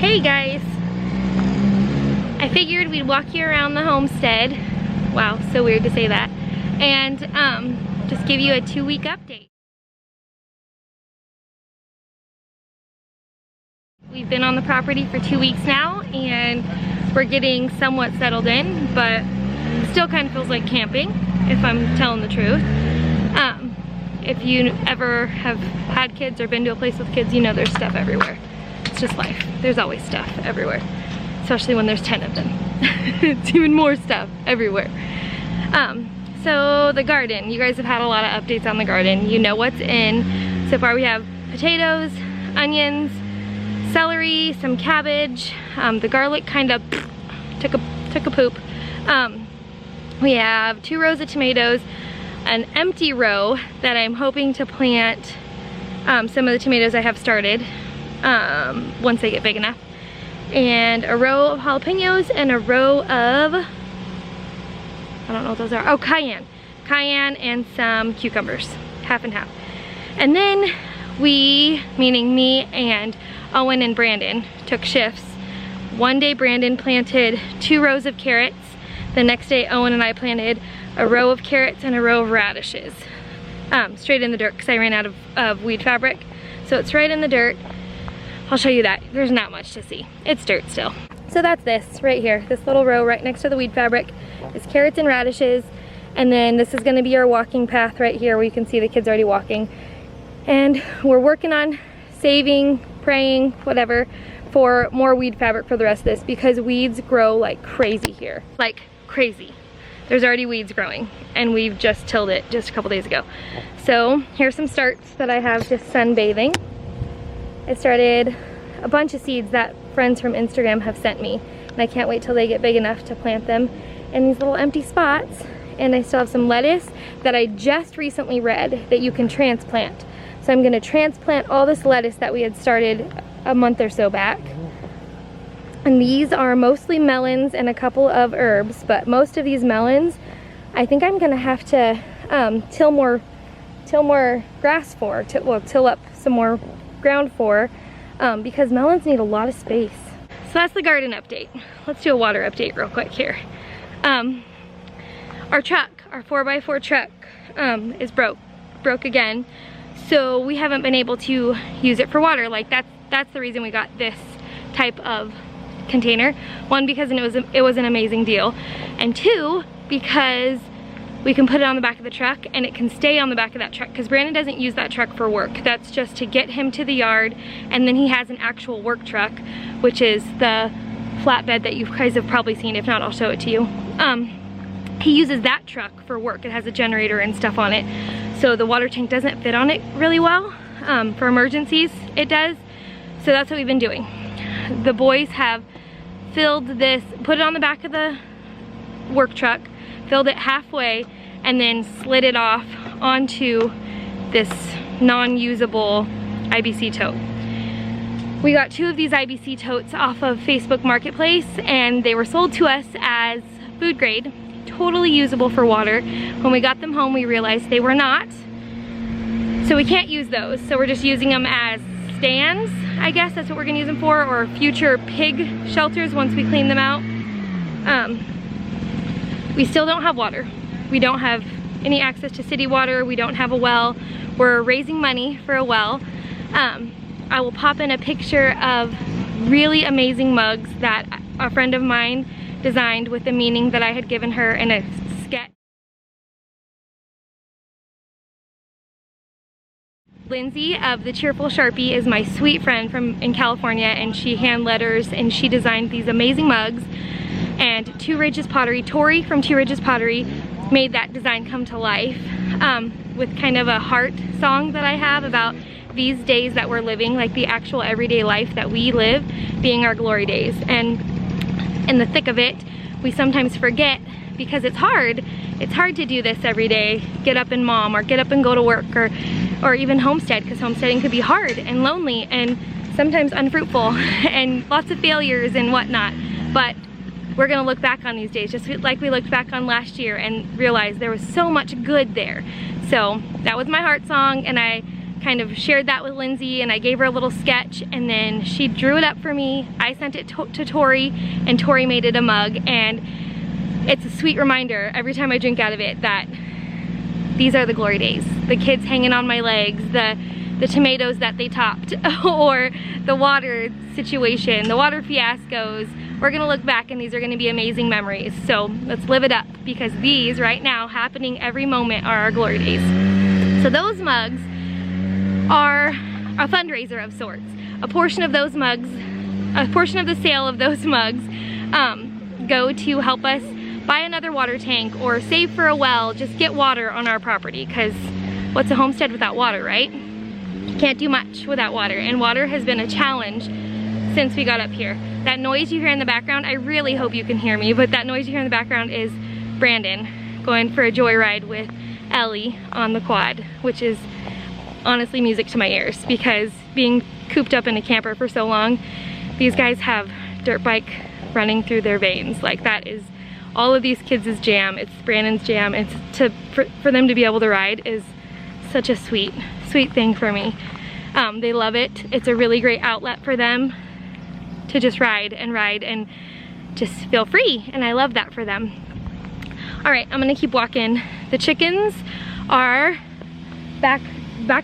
Hey guys! I figured we'd walk you around the homestead. Wow, so weird to say that. And just give you a 2-week update. We've been on the property for 2 weeks now and we're getting somewhat settled in, but still kind of feels like camping, if I'm telling the truth. If you ever have had kids or been to a place with kids, you know there's stuff everywhere. It's just life. There's always stuff everywhere, especially when there's 10 of them. It's even more stuff everywhere. So the garden, you guys have had a lot of updates on the garden. You know what's in. So far we have potatoes, onions, celery, some cabbage. The garlic kind of took a poop. We have 2 rows of tomatoes, an empty row that I'm hoping to plant some of the tomatoes I have started once they get big enough, and a row of jalapenos and a row of, I don't know what those are, oh, cayenne and some cucumbers, half and half. And then we, meaning me and Owen and Brandon, took shifts. One day Brandon planted 2 rows of carrots. The next day Owen and I planted a row of carrots and a row of radishes. Straight in the dirt because I ran out of weed fabric. So it's right in the dirt. I'll show you that. There's not much to see. It's dirt still. So that's this right here. This little row right next to the weed fabric is carrots and radishes. And then this is gonna be our walking path right here where you can see the kids already walking. And we're working on saving, praying, whatever, for more weed fabric for the rest of this because weeds grow like crazy here. Like crazy. There's already weeds growing and we've just tilled it just a couple days ago. So here's some starts that I have just sunbathing. I started a bunch of seeds that friends from Instagram have sent me, and I can't wait till they get big enough to plant them in these little empty spots. And I still have some lettuce that I just recently read that you can transplant. So I'm gonna transplant all this lettuce that we had started a month or so back. And these are mostly melons and a couple of herbs, but most of these melons, I think I'm gonna have to till more grass for, till up some more ground for, because melons need a lot of space. So that's the garden update. Let's do a water update real quick here. Our truck, our 4x4 truck is broke again. So we haven't been able to use it for water. Like that's the reason we got this type of container. 1, because it was an amazing deal, and 2, because we can put it on the back of the truck and it can stay on the back of that truck because Brandon doesn't use that truck for work. That's just to get him to the yard, and then he has an actual work truck, which is the flatbed that you guys have probably seen. If not, I'll show it to you. He uses that truck for work. It has a generator and stuff on it, so the water tank doesn't fit on it really well. For emergencies it does, so that's what we've been doing. The boys have filled this, put it on the back of the work truck, filled it halfway, and then slid it off onto this non-usable IBC tote. We got 2 of these IBC totes off of Facebook Marketplace, and they were sold to us as food grade, totally usable for water. When we got them home, we realized they were not, so we can't use those. So we're just using them as stands, I guess that's what we're gonna use them for, or future pig shelters once we clean them out. We still don't have water. We don't have any access to city water. We don't have a well. We're raising money for a well. I will pop in a picture of really amazing mugs that a friend of mine designed with the meaning that I had given her in a sketch. Lindsay of the Cheerful Sharpie is my sweet friend in California, and she hand letters and she designed these amazing mugs. And Two Ridges Pottery, Tori from Two Ridges Pottery, made that design come to life with kind of a heart song that I have about these days that we're living, like the actual everyday life that we live being our glory days. And in the thick of it, we sometimes forget because it's hard. It's hard to do this every day, get up and mom, or get up and go to work, or even homestead, because homesteading could be hard and lonely and sometimes unfruitful and lots of failures and whatnot. But we're gonna look back on these days just like we looked back on last year and realize there was so much good there. So that was my heart song, and I kind of shared that with Lindsay, and I gave her a little sketch, and then she drew it up for me. I sent it to Tori, and Tori made it a mug, and it's a sweet reminder every time I drink out of it that these are the glory days. The kids hanging on my legs, the tomatoes that they topped, or the water situation, the water fiascos. We're gonna look back and these are gonna be amazing memories. So let's live it up, because these right now, happening every moment, are our glory days. So those mugs are a fundraiser of sorts. A portion of those mugs, a portion of the sale of those mugs go to help us buy another water tank or save for a well, just get water on our property, because what's a homestead without water, right? You can't do much without water, and water has been a challenge since we got up here. That noise you hear in the background, I really hope you can hear me, but that noise you hear in the background is Brandon going for a joyride with Ellie on the quad, which is honestly music to my ears, because being cooped up in a camper for so long, these guys have dirt bike running through their veins. Like, that is all of these kids' jam. It's Brandon's jam. It's for them to be able to ride is such a sweet thing for me. They love it. It's a really great outlet for them to just ride and just feel free, and I love that for them. All right, I'm gonna keep walking. The chickens are back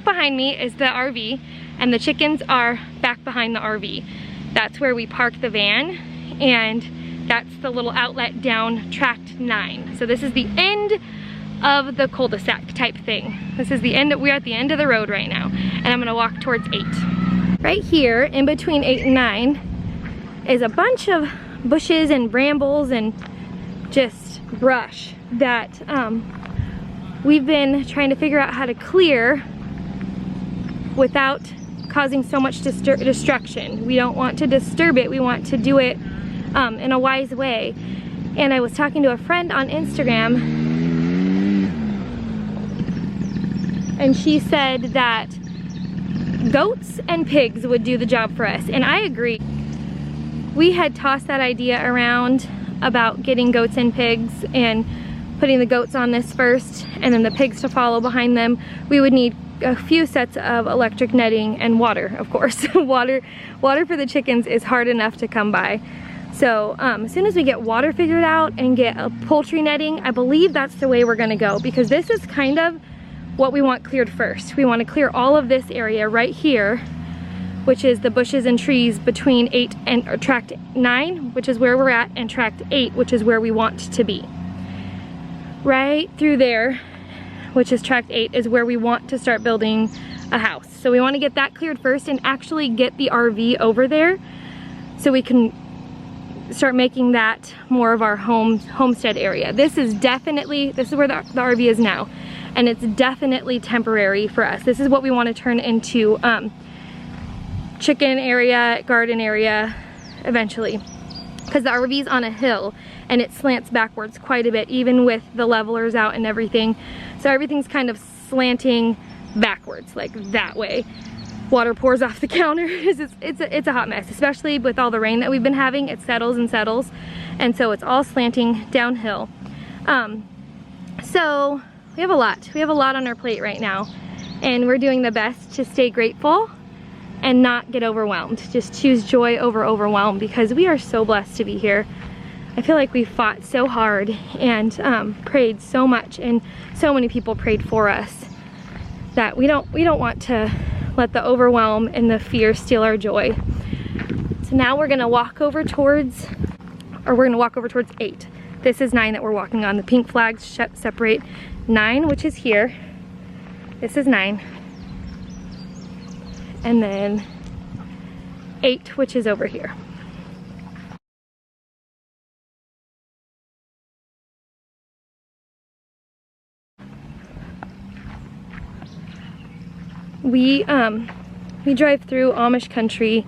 behind me is the RV, and the chickens are back behind the RV. That's where we park the van, and that's the little outlet down tract 9. So this is the end of the cul-de-sac type thing. This is the end, we're at the end of the road right now, and I'm gonna walk towards 8. Right here, in between 8 and 9, is a bunch of bushes and brambles and just brush that we've been trying to figure out how to clear without causing so much destruction. We don't want to disturb it, we want to do it in a wise way. And I was talking to a friend on Instagram, and she said that goats and pigs would do the job for us, and I agree. We had tossed that idea around about getting goats and pigs and putting the goats on this first and then the pigs to follow behind them. We would need a few sets of electric netting and water, of course. water for the chickens is hard enough to come by. So as soon as we get water figured out and get a poultry netting, I believe that's the way we're gonna go, because this is kind of what we want cleared first. We want to clear all of this area right here, which is the bushes and trees between 8 and tract 9, which is where we're at, and tract 8, which is where we want to be. Right through there, which is tract 8, is where we want to start building a house. So we want to get that cleared first and actually get the RV over there so we can start making that more of our homestead area. This is where the RV is now, and it's definitely temporary for us. This is what we want to turn into chicken area, garden area eventually, because the RV's on a hill and it slants backwards quite a bit, even with the levelers out and everything. So everything's kind of slanting backwards, like that way. Water pours off the counter. It's a hot mess, especially with all the rain that we've been having. It settles and settles, and so it's all slanting downhill. So we have a lot on our plate right now, and we're doing the best to stay grateful and not get overwhelmed. Just choose joy over overwhelm, because we are so blessed to be here. I feel like we fought so hard and prayed so much, and so many people prayed for us, that we don't want to let the overwhelm and the fear steal our joy. So now we're gonna walk over towards 8. This is 9 that we're walking on. The pink flags separate 9, which is here. This is 9. And then 8, which is over here. We drive through Amish country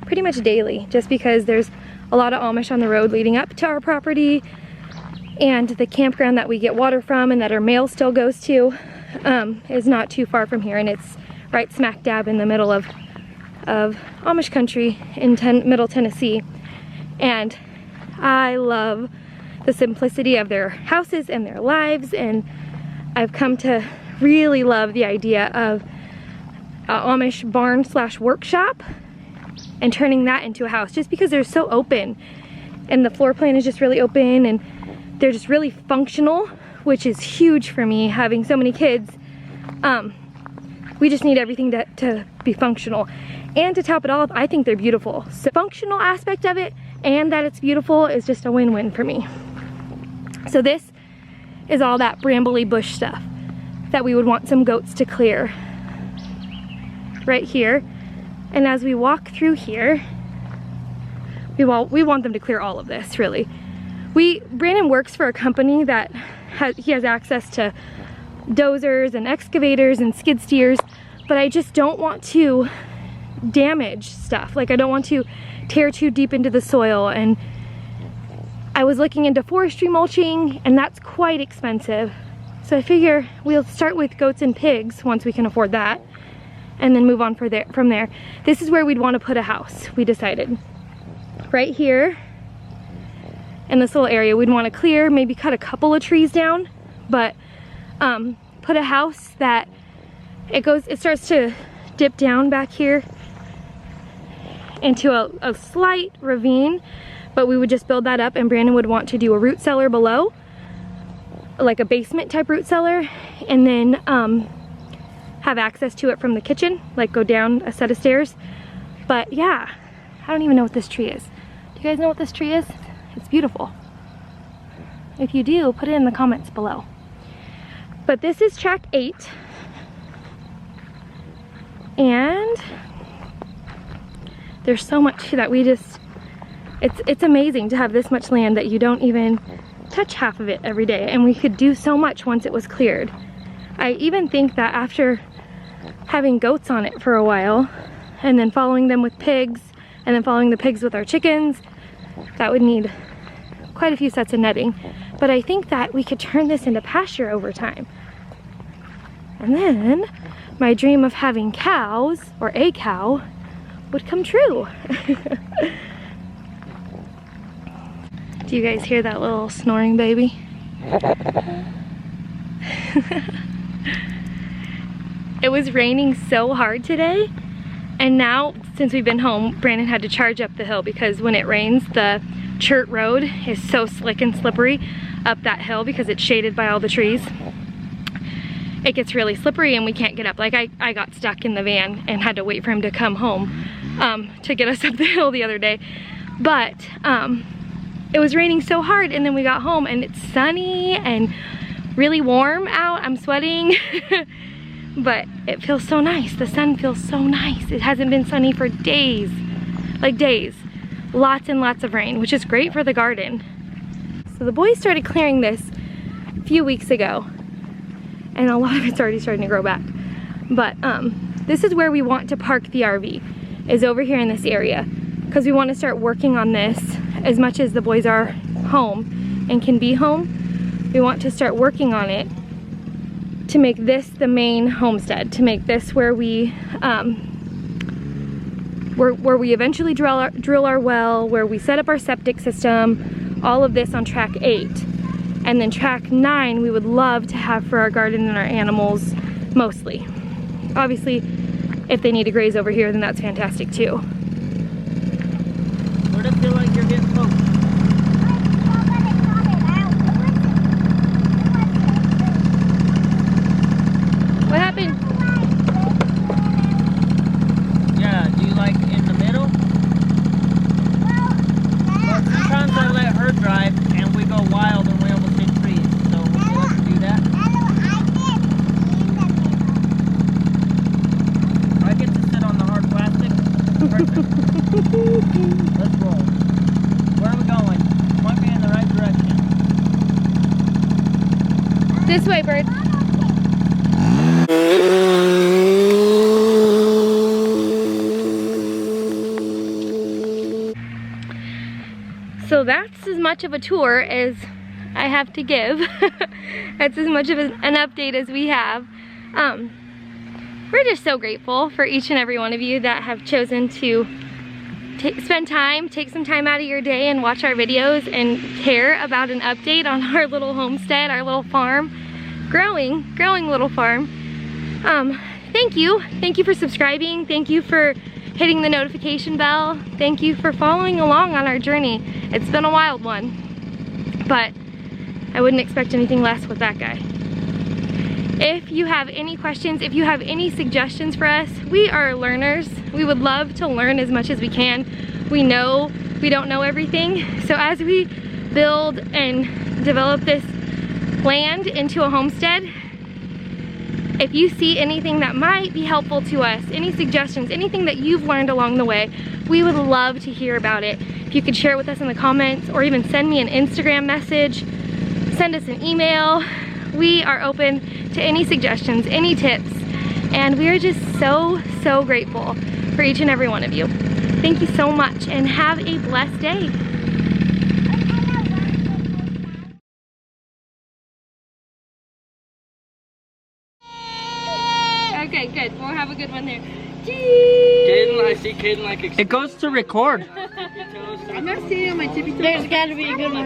pretty much daily, just because there's a lot of Amish on the road leading up to our property, and the campground that we get water from and that our mail still goes to is not too far from here, and it's right smack dab in the middle of Amish country in Middle Tennessee. And I love the simplicity of their houses and their lives, and I've come to really love the idea of Amish barn slash workshop and turning that into a house, just because they're so open and the floor plan is just really open and they're just really functional, which is huge for me having so many kids. We just need everything to be functional. And to top it all off, I think they're beautiful. So functional aspect of it and that it's beautiful is just a win-win for me. So this is all that brambly bush stuff that we would want some goats to clear right here. And as we walk through here, we want them to clear all of this, really. Brandon works for a company that he has access to dozers and excavators and skid steers, but I just don't want to damage stuff. Like, I don't want to tear too deep into the soil. And I was looking into forestry mulching, and that's quite expensive. So I figure we'll start with goats and pigs once we can afford that, and then move on from there. This is where we'd want to put a house, we decided. Right here in this little area, we'd want to clear, maybe cut a couple of trees down, but put a house that it starts to dip down back here into a slight ravine, but we would just build that up, and Brandon would want to do a root cellar below, like a basement type root cellar, and then have access to it from the kitchen, like go down a set of stairs. But yeah, I don't even know what this tree is. Do you guys know what this tree is? It's beautiful. If you do, put it in the comments below. But this is track 8. And there's so much that we just, it's amazing to have this much land that you don't even touch half of it every day. And we could do so much once it was cleared. I even think that after having goats on it for a while, and then following them with pigs, and then following the pigs with our chickens, that would need quite a few sets of netting. But I think that we could turn this into pasture over time. And then my dream of having cows, or a cow, would come true. Do you guys hear that little snoring baby? It was raining so hard today, and now since we've been home, Brandon had to charge up the hill because when it rains, the chert road is so slick and slippery up that hill because it's shaded by all the trees. It gets really slippery and we can't get up. Like I got stuck in the van and had to wait for him to come home to get us up the hill the other day. But it was raining so hard, and then we got home and it's sunny and really warm out. I'm sweating. But it feels so nice. The sun feels so nice. It hasn't been sunny for days, like days. Lots and lots of rain, which is great for the garden. So the boys started clearing this a few weeks ago, and a lot of it's already starting to grow back. But this is where we want to park the RV, is over here in this area, because we want to start working on this as much as the boys are home and can be home. We want to start working on it to make this the main homestead, to make this where we eventually drill our well, where we set up our septic system, all of this on track 8. And then track 9 we would love to have for our garden and our animals mostly. Obviously, if they need to graze over here, then that's fantastic too. Where does it feel like you're getting close? What happened? Yeah, do you like in the middle? Well, sometimes I let her drive and we go wild and we almost hit trees. So would you like to do that? I get to sit on the hard plastic. Perfect. Let's roll. Where are we going? Point me in the right direction. This way, bird. So that's as much of a tour as I have to give. That's as much of an update as we have. We're just so grateful for each and every one of you that have chosen to spend time, take some time out of your day and watch our videos and care about an update on our little homestead, our little farm, growing little farm. thank you. Thank you for subscribing. Thank you for hitting the notification bell. Thank you for following along on our journey. It's been a wild one, but I wouldn't expect anything less with that guy. If you have any questions, if you have any suggestions for us, we are learners. We would love to learn as much as we can. We know we don't know everything. So as we build and develop this land into a homestead, if you see anything that might be helpful to us, any suggestions, anything that you've learned along the way, we would love to hear about it. If you could share it with us in the comments, or even send me an Instagram message, send us an email. We are open to any suggestions, any tips, and we are just so grateful for each and every one of you. Thank you so much, and have a blessed day. Okay, good. We'll have a good one there. Caden, I see Caden like... It goes to record. I'm not seeing on my tippy toes. There's got to be a good one.